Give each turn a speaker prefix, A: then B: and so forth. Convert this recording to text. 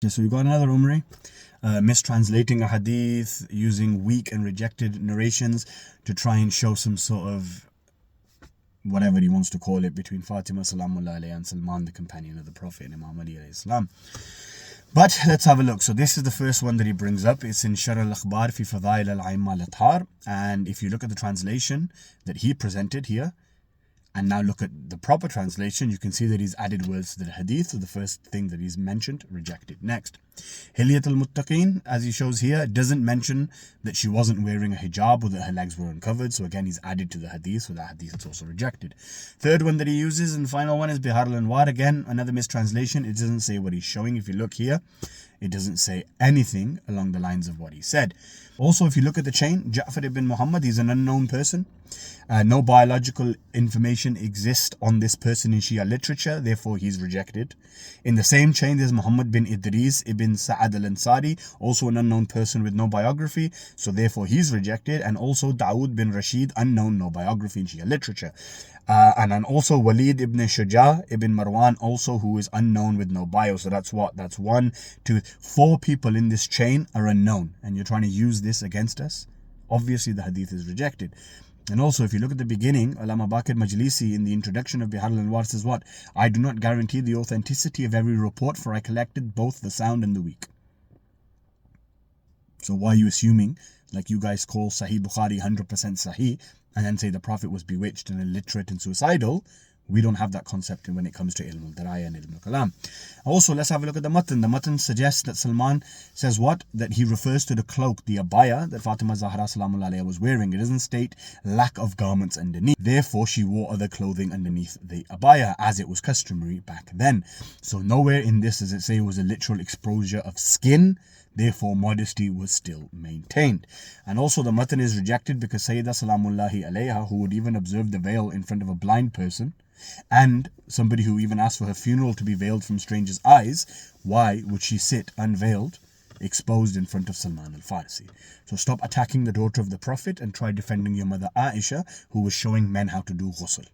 A: Okay, so we got another Umri, mistranslating a hadith, using weak and rejected narrations to try and show some sort of whatever he wants to call it between Fatima salamullah alayha and Salman, the companion of the Prophet, and Imam Ali alayhi salam. But let's have a look. So this is the first one that he brings up. It's in Shar al-Akhbar fi Fadail al-Aimma al-Athhar. And if you look at the translation that he presented here, and now look at the proper translation, you can see that he's added words to the hadith. So the first thing that he's mentioned, rejected. Next, Hilyat al-Muttaqeen, as he shows here, doesn't mention that she wasn't wearing a hijab or that her legs were uncovered. So again, he's added to the hadith. So that hadith is also rejected. Third one that he uses, and final one, is Bihar al-Anwar. Again, another mistranslation. It doesn't say what he's showing. If you look here, it doesn't say anything along the lines of what he said. Also, if you look at the chain, Ja'far ibn Muhammad, he's an unknown person. No biological information exists on this person in Shia literature, therefore he's rejected. In the same chain, there's Muhammad bin Idris ibn Sa'ad al-Ansari, also an unknown person with no biography, so therefore he's rejected. And also Dawood bin Rashid, unknown, no biography in Shia literature. And then also Walid ibn Shuja ibn Marwan, also who is unknown with no bio. So that's what? That's 1, 2, 4 people in this chain are unknown. And you're trying to use this against us? Obviously the hadith is rejected. And also, if you look at the beginning, Allama Baqir Majlisi in the introduction of Bihar al-Anwar says what? I do not guarantee the authenticity of every report, for I collected both the sound and the weak. So why are you assuming, like you guys call Sahih Bukhari 100% Sahih, and then say the Prophet was bewitched and illiterate and suicidal? We don't have that concept when it comes to Ilm al-Diraya and Ilm al-Kalam. Also, let's have a look at the Matan. The Matan suggests that Salman says what? That he refers to the cloak, the abaya, that Fatima Zahra salamullah alayha was wearing. It doesn't state lack of garments underneath. Therefore, she wore other clothing underneath the abaya, as it was customary back then. So nowhere in this does it say it was a literal exposure of skin. Therefore, modesty was still maintained. And also the Matan is rejected because Sayyidah Salamullahi alayha, who would even observe the veil in front of a blind person, and somebody who even asked for her funeral to be veiled from strangers' eyes, why would she sit unveiled, exposed in front of Salman al-Farsi? So stop attacking the daughter of the Prophet and try defending your mother Aisha, who was showing men how to do ghusl.